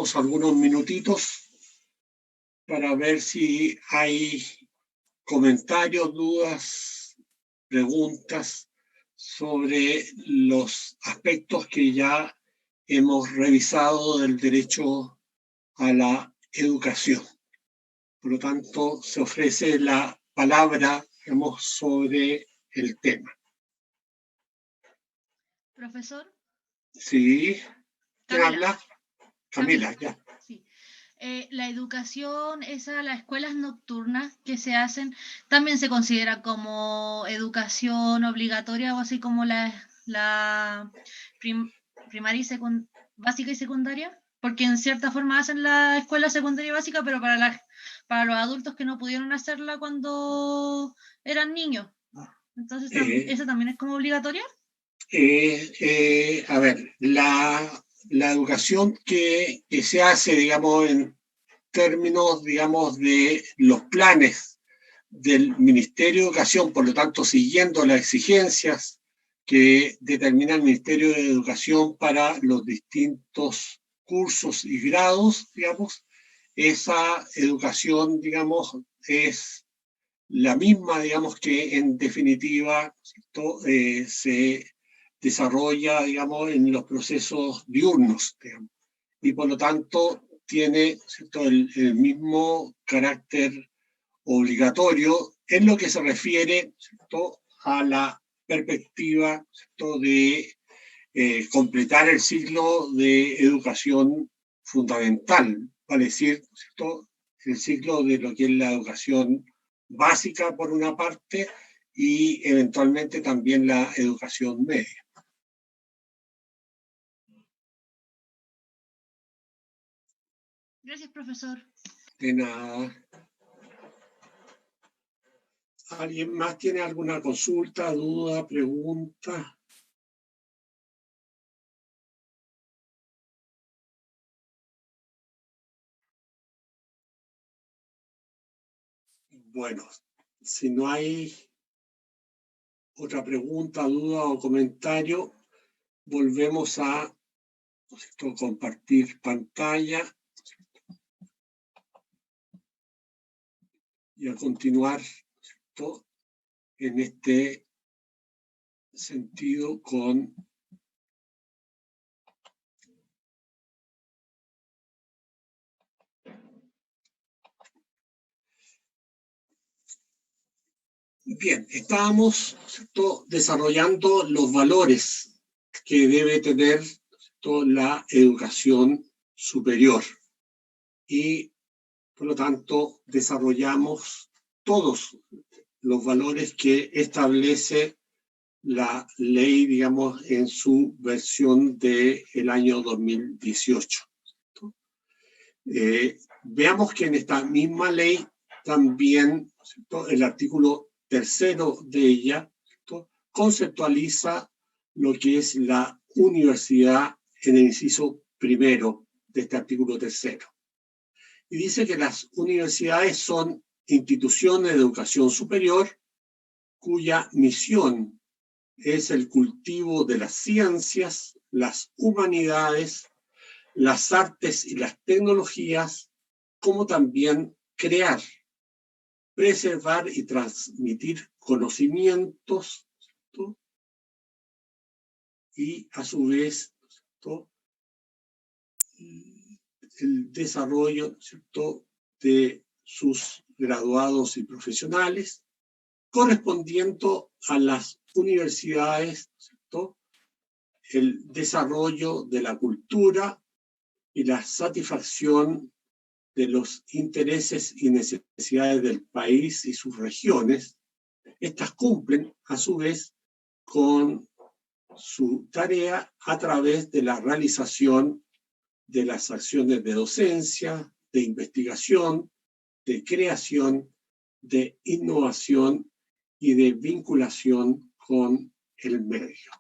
tomemos algunos minutitos para ver si hay comentarios, dudas, preguntas sobre los aspectos que ya hemos revisado del derecho a la educación. Por lo tanto, se ofrece la palabra, digamos, sobre el tema. Profesor. Sí. ¿Quién Camila. habla? Camila, ya. Sí. La educación, las escuelas nocturnas que se hacen, también se considera como educación obligatoria o así como la primaria y básica y secundaria, porque en cierta forma hacen la escuela secundaria y básica, pero para los adultos que no pudieron hacerla cuando eran niños. Entonces, ¿eso también es como obligatoria? A ver, la educación que se hace, digamos, en términos, digamos, de los planes del Ministerio de Educación, por lo tanto, siguiendo las exigencias que determina el Ministerio de Educación para los distintos cursos y grados, digamos, esa educación, digamos, es la misma, digamos, que en definitiva se desarrolla, digamos, en los procesos diurnos, digamos, y por lo tanto tiene, ¿cierto?, el mismo carácter obligatorio en lo que se refiere, ¿cierto?, a la perspectiva, ¿cierto?, de completar el ciclo de educación fundamental, vale decir, ¿cierto?, el ciclo de lo que es la educación básica por una parte y eventualmente también la educación media. Gracias, profesor. De nada. ¿Alguien más tiene alguna consulta, duda, pregunta? Bueno, si no hay otra pregunta, duda o comentario, volvemos a compartir pantalla y a continuar, ¿cierto?, en este sentido con bien, estábamos, ¿cierto?, desarrollando los valores que debe tener, ¿cierto?, la educación superior y por lo tanto desarrollamos todos los valores que establece la ley, digamos, en su versión del año 2018. Veamos que en esta misma ley también, ¿cierto?, el artículo 3º de ella, ¿cierto?, conceptualiza lo que es la universidad en el inciso 1 de este artículo 3º. Y dice que las universidades son instituciones de educación superior cuya misión es el cultivo de las ciencias, las humanidades, las artes y las tecnologías, como también crear, preservar y transmitir conocimientos, ¿cierto?, y a su vez, ¿cierto?, el desarrollo, ¿cierto?, de sus graduados y profesionales, correspondiendo a las universidades, ¿cierto?, el desarrollo de la cultura y la satisfacción de los intereses y necesidades del país y sus regiones. Estas cumplen, a su vez, con su tarea a través de la realización de las acciones de docencia, de investigación, de creación, de innovación y de vinculación con el medio.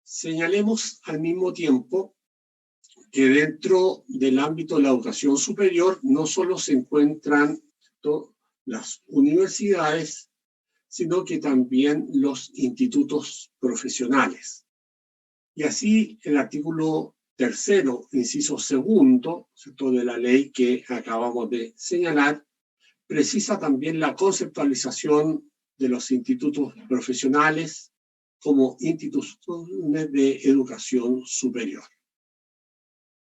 Señalemos al mismo tiempo que dentro del ámbito de la educación superior no solo se encuentran las universidades, sino que también los institutos profesionales. Y así el artículo tercero, inciso segundo, ¿cierto?, de la ley que acabamos de señalar, precisa también la conceptualización de los institutos profesionales como instituciones de educación superior.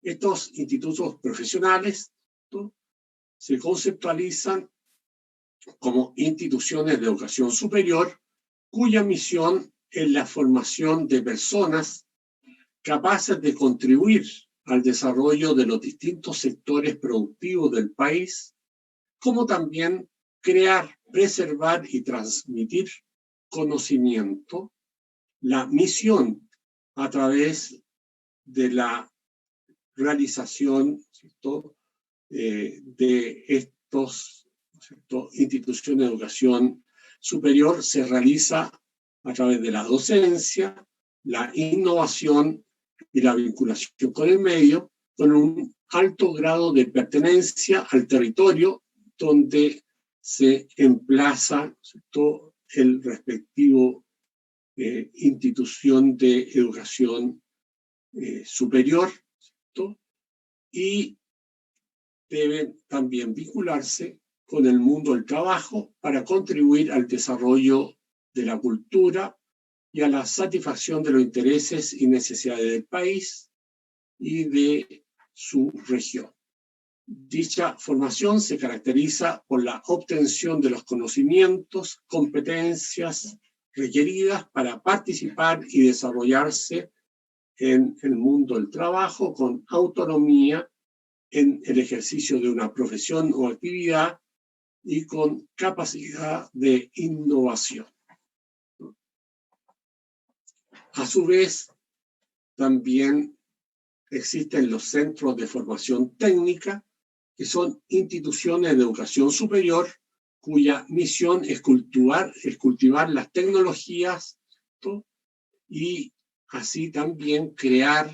Estos institutos profesionales, ¿no?, se conceptualizan como instituciones de educación superior cuya misión es la formación de personas capaces de contribuir al desarrollo de los distintos sectores productivos del país, como también crear, preservar y transmitir conocimiento. La misión a través de la realización, ¿cierto?, de estos, ¿cierto?, instituciones de educación superior se realiza a través de la docencia, la innovación y la vinculación con el medio, con un alto grado de pertenencia al territorio donde se emplaza, ¿cierto?, el respectivo institución de educación superior, ¿cierto?, y deben también vincularse con el mundo del trabajo para contribuir al desarrollo de la cultura y a la satisfacción de los intereses y necesidades del país y de su región. Dicha formación se caracteriza por la obtención de los conocimientos, competencias requeridas para participar y desarrollarse en el mundo del trabajo con autonomía en el ejercicio de una profesión o actividad y con capacidad de innovación. A su vez, también existen los centros de formación técnica, que son instituciones de educación superior cuya misión es cultivar las tecnologías, ¿no?, y así también crear,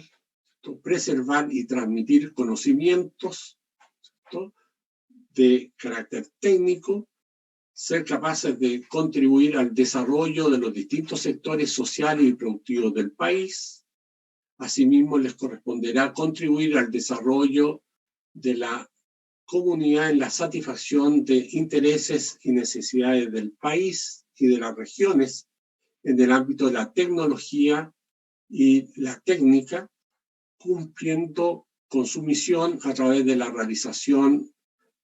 ¿no?, preservar y transmitir conocimientos, ¿no?, de carácter técnico, ser capaces de contribuir al desarrollo de los distintos sectores sociales y productivos del país. Asimismo, les corresponderá contribuir al desarrollo de la comunidad en la satisfacción de intereses y necesidades del país y de las regiones en el ámbito de la tecnología y la técnica, cumpliendo con su misión a través de la realización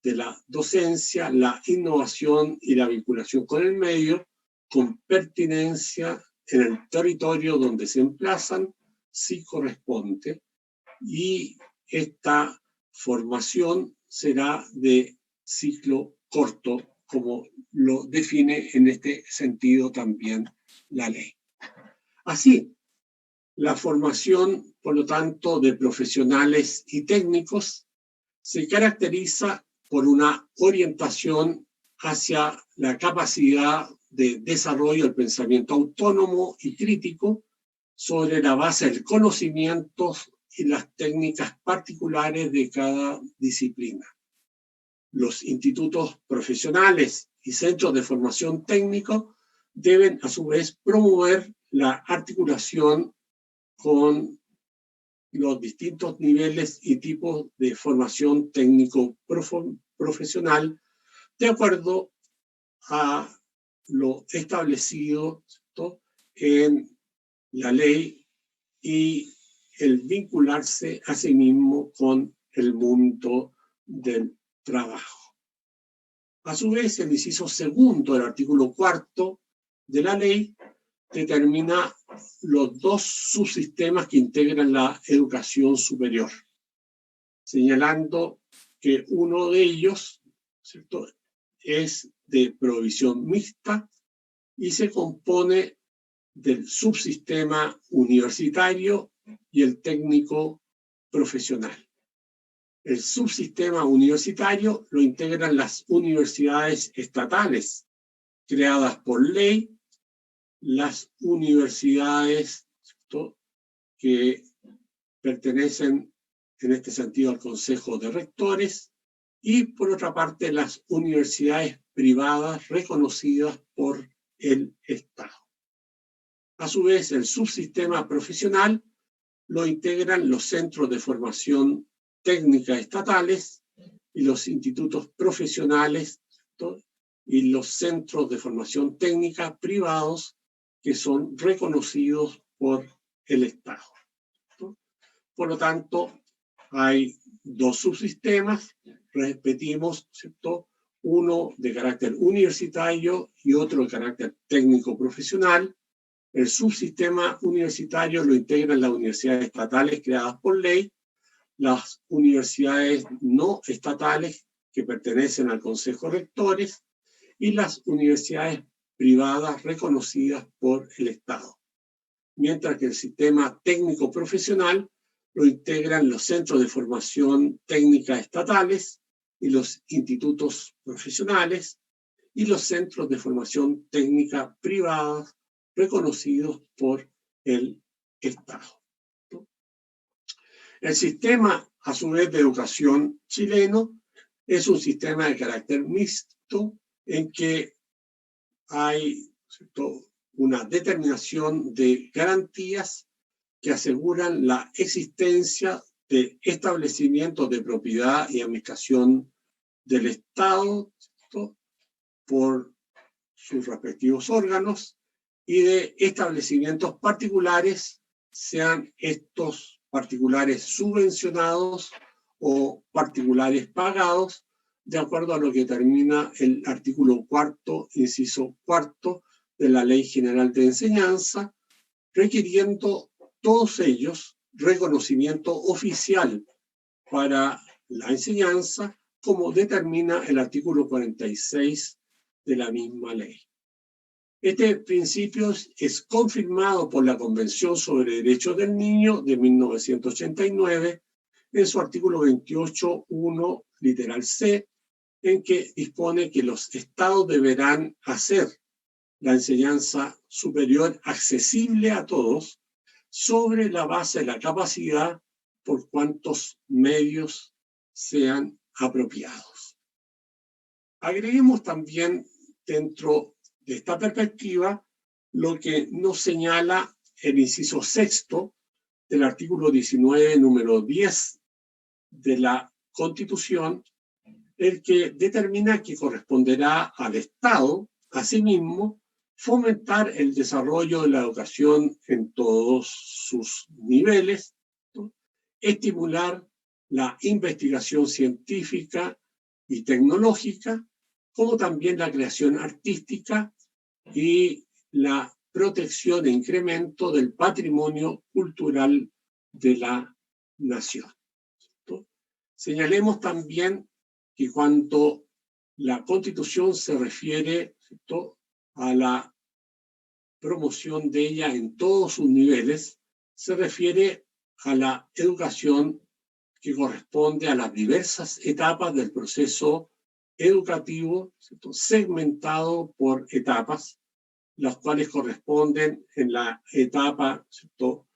de la docencia, la innovación y la vinculación con el medio, con pertinencia en el territorio donde se emplazan, si corresponde, y esta formación será de ciclo corto, como lo define en este sentido también la ley. Así, la formación, por lo tanto, de profesionales y técnicos se caracteriza por una orientación hacia la capacidad de desarrollo del pensamiento autónomo y crítico sobre la base del conocimiento y las técnicas particulares de cada disciplina. Los institutos profesionales y centros de formación técnico deben, a su vez, promover la articulación con los distintos niveles y tipos de formación técnico-profesional de acuerdo a lo establecido, ¿cierto?, en la ley y el vincularse a sí mismo con el mundo del trabajo. A su vez, el inciso segundo del artículo 4 de la ley determina los dos subsistemas que integran la educación superior, señalando que uno de ellos, ¿cierto?, es de provisión mixta y se compone del subsistema universitario y el técnico profesional. El subsistema universitario lo integran las universidades estatales creadas por ley, las universidades, ¿cierto?, que pertenecen en este sentido al Consejo de Rectores, y por otra parte las universidades privadas reconocidas por el Estado. A su vez, el subsistema profesional lo integran los centros de formación técnica estatales y los institutos profesionales, ¿cierto? Y los centros de formación técnica privados que son reconocidos por el Estado, ¿cierto? Por lo tanto, hay dos subsistemas, repetimos, ¿cierto? Uno de carácter universitario y otro de carácter técnico profesional. El subsistema universitario lo integran las universidades estatales creadas por ley, las universidades no estatales que pertenecen al Consejo de Rectores y las universidades privadas reconocidas por el Estado. Mientras que el sistema técnico profesional lo integran los centros de formación técnica estatales y los institutos profesionales y los centros de formación técnica privados reconocidos por el Estado. El sistema, a su vez, de educación chileno es un sistema de carácter mixto en que hay, ¿cierto?, una determinación de garantías que aseguran la existencia de establecimientos de propiedad y administración del Estado, ¿cierto?, por sus respectivos órganos, y de establecimientos particulares, sean estos particulares subvencionados o particulares pagados, de acuerdo a lo que determina el artículo 4, inciso 4 de la Ley General de Enseñanza, requiriendo todos ellos reconocimiento oficial para la enseñanza, como determina el artículo 46 de la misma ley. Este principio es confirmado por la Convención sobre Derechos del Niño de 1989 en su artículo 28.1, literal C, en que dispone que los estados deberán hacer la enseñanza superior accesible a todos sobre la base de la capacidad por cuantos medios sean apropiados. Agreguemos también dentro de esta perspectiva lo que nos señala el inciso 6 del artículo 19, número 10 de la Constitución, el que determina que corresponderá al Estado, asimismo, fomentar el desarrollo de la educación en todos sus niveles, ¿no?, estimular la investigación científica y tecnológica, como también la creación artística y la protección e incremento del patrimonio cultural de la nación, ¿cierto? Señalemos también que cuando la Constitución se refiere, ¿cierto?, a la promoción de ella en todos sus niveles, se refiere a la educación que corresponde a las diversas etapas del proceso educativo, ¿cierto?, segmentado por etapas, las cuales corresponden en la etapa, ¿cierto?,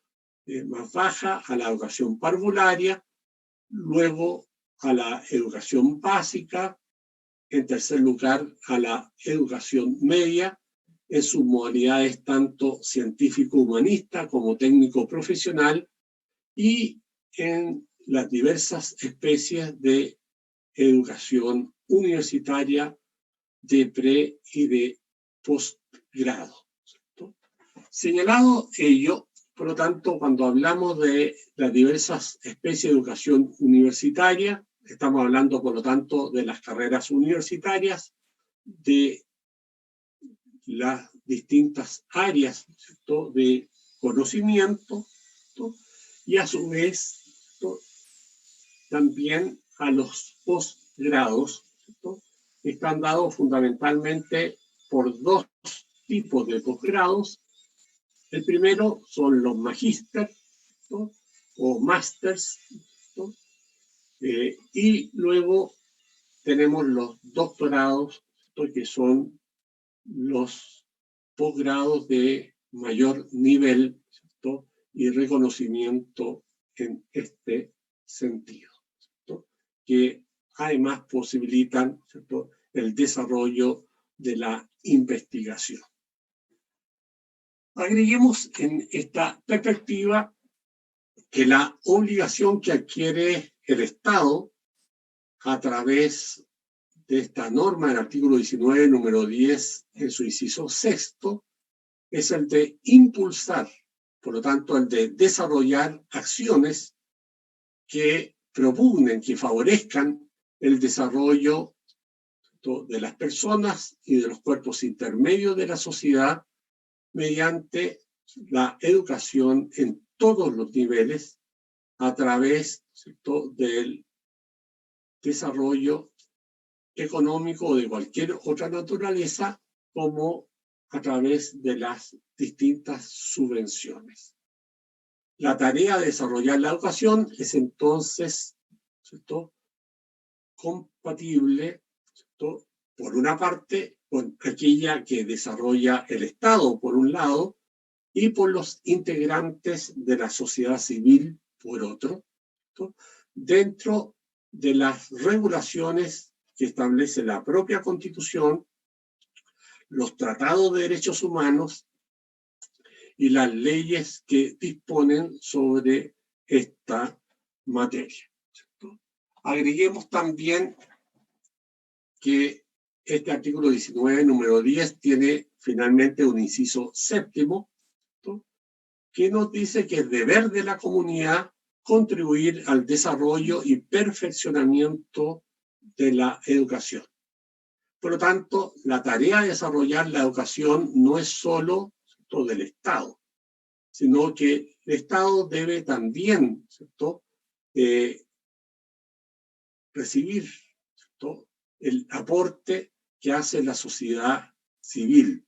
más baja a la educación parvularia, luego a la educación básica, en tercer lugar a la educación media, en sus modalidades tanto científico-humanista como técnico-profesional, y en las diversas especies de educación universitaria de pre y de postgrado, ¿cierto? Señalado ello, por lo tanto, cuando hablamos de las diversas especies de educación universitaria, estamos hablando, por lo tanto, de las carreras universitarias, de las distintas áreas, ¿cierto?, de conocimiento, ¿cierto?, y a su vez, ¿cierto?, también a los posgrados, ¿cierto?, que están dados fundamentalmente por dos tipos de posgrados. El primero son los magíster, ¿no?, o másters, ¿no?, y luego tenemos los doctorados, ¿no?, que son los posgrados de mayor nivel, ¿cierto?, y reconocimiento en este sentido, ¿cierto?, que además posibilitan, ¿cierto?, el desarrollo de la investigación. Agreguemos en esta perspectiva que la obligación que adquiere el Estado a través de esta norma del artículo 19, número 10, en su inciso sexto, es el de impulsar, por lo tanto, el de desarrollar acciones que propugnen, que favorezcan el desarrollo de las personas y de los cuerpos intermedios de la sociedad mediante la educación en todos los niveles a través, ¿cierto?, del desarrollo económico o de cualquier otra naturaleza, como a través de las distintas subvenciones. La tarea de desarrollar la educación es entonces, ¿cierto?, compatible, ¿cierto?, por una parte, con aquella que desarrolla el Estado, por un lado, y por los integrantes de la sociedad civil, por otro, ¿cierto?, dentro de las regulaciones que establece la propia Constitución, los tratados de derechos humanos y las leyes que disponen sobre esta materia, ¿cierto? Agreguemos también que este artículo 19, número 10, tiene finalmente un inciso séptimo, ¿cierto?, que nos dice que es deber de la comunidad contribuir al desarrollo y perfeccionamiento de la educación. Por lo tanto, la tarea de desarrollar la educación no es solo, ¿cierto?, del Estado, sino que el Estado debe también, ¿cierto?, recibir, ¿cierto?, el aporte que hace la sociedad civil.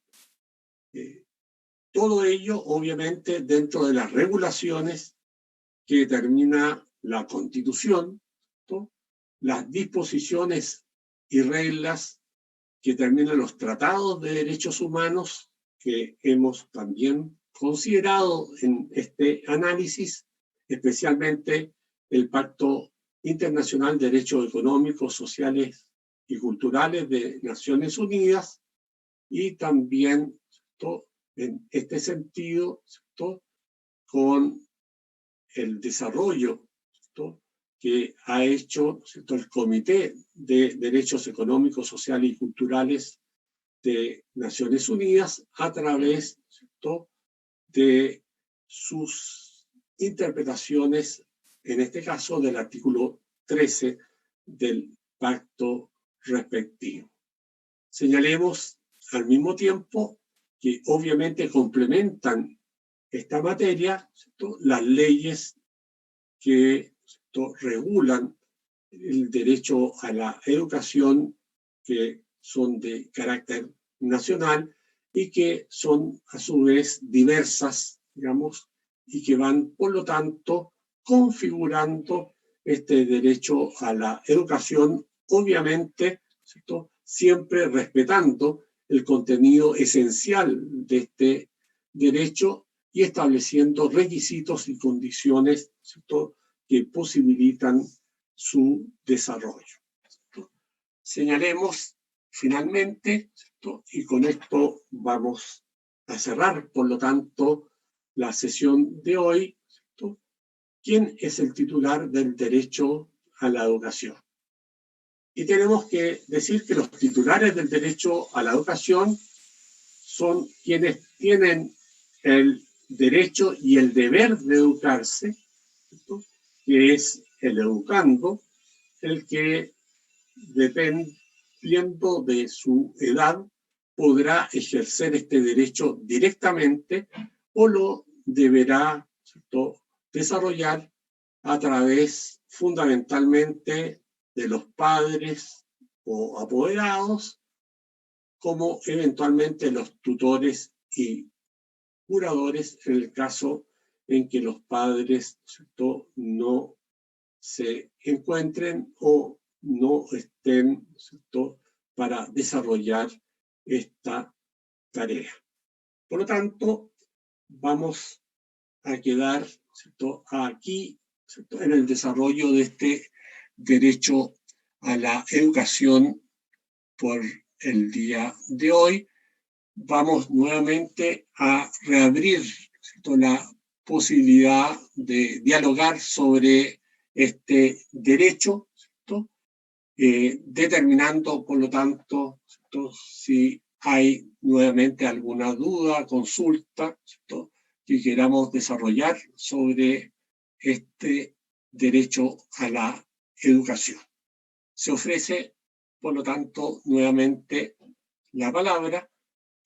Todo ello, obviamente, dentro de las regulaciones que determina la Constitución, ¿cierto?, las disposiciones y reglas que determinan los tratados de derechos humanos que hemos también considerado en este análisis, especialmente el Pacto Internacional de Derechos Económicos, Sociales y Culturales de Naciones Unidas, y también, ¿cierto?, en este sentido, ¿cierto?, con el desarrollo, ¿cierto?, que ha hecho, ¿cierto?, el Comité de Derechos Económicos, Sociales y Culturales de Naciones Unidas a través, ¿cierto?, de sus interpretaciones, en este caso del artículo 13 del pacto respectivo. Señalemos al mismo tiempo que obviamente complementan esta materia, ¿cierto?, las leyes que, ¿cierto?, regulan el derecho a la educación, que son de carácter nacional y que son a su vez diversas, digamos, y que van, por lo tanto, configurando este derecho a la educación, obviamente, ¿cierto?, siempre respetando el contenido esencial de este derecho y estableciendo requisitos y condiciones, ¿cierto?, que posibilitan su desarrollo, ¿cierto? Señalemos finalmente, ¿cierto?, y con esto vamos a cerrar, por lo tanto, la sesión de hoy, ¿cierto?, ¿quién es el titular del derecho a la educación? Y tenemos que decir que los titulares del derecho a la educación son quienes tienen el derecho y el deber de educarse, ¿cierto?, que es el educando, el que, dependiendo de su edad, podrá ejercer este derecho directamente o lo deberá, ¿cierto?, desarrollar a través fundamentalmente de los padres o apoderados, como eventualmente los tutores y curadores en el caso en que los padres, ¿cierto?, no se encuentren o no estén, ¿cierto?, para desarrollar esta tarea. Por lo tanto, vamos a quedar, ¿cierto?, aquí, ¿cierto?, en el desarrollo de este derecho a la educación por el día de hoy. Vamos nuevamente a reabrir, ¿cierto?, la posibilidad de dialogar sobre este derecho, ¿cierto? Determinando, por lo tanto, ¿cierto?, si hay nuevamente alguna duda, consulta, ¿cierto?, que queramos desarrollar sobre este derecho a la educación. Se ofrece, por lo tanto, nuevamente la palabra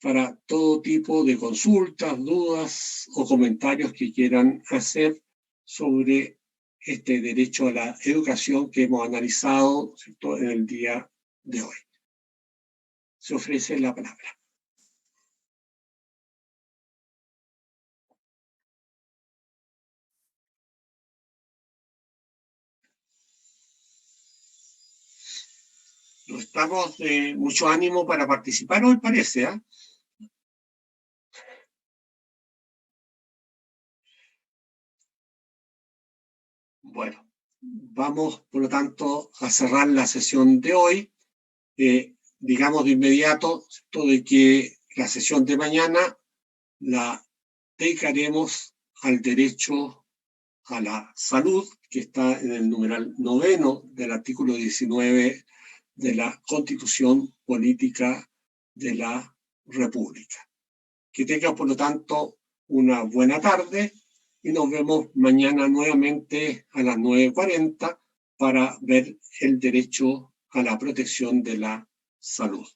para todo tipo de consultas, dudas o comentarios que quieran hacer sobre este derecho a la educación que hemos analizado, ¿cierto?, en el día de hoy. Se ofrece la palabra. No estamos de mucho ánimo para participar hoy, parece, ¿eh? Bueno, vamos, por lo tanto, a cerrar la sesión de hoy. Digamos de inmediato, ¿cierto?, de que la sesión de mañana la dedicaremos al derecho a la salud, que está en el numeral 9 del artículo 19 de la Constitución Política de la República. Que tengan, por lo tanto, una buena tarde y nos vemos mañana nuevamente a las 9:40 para ver el derecho a la protección de la salud.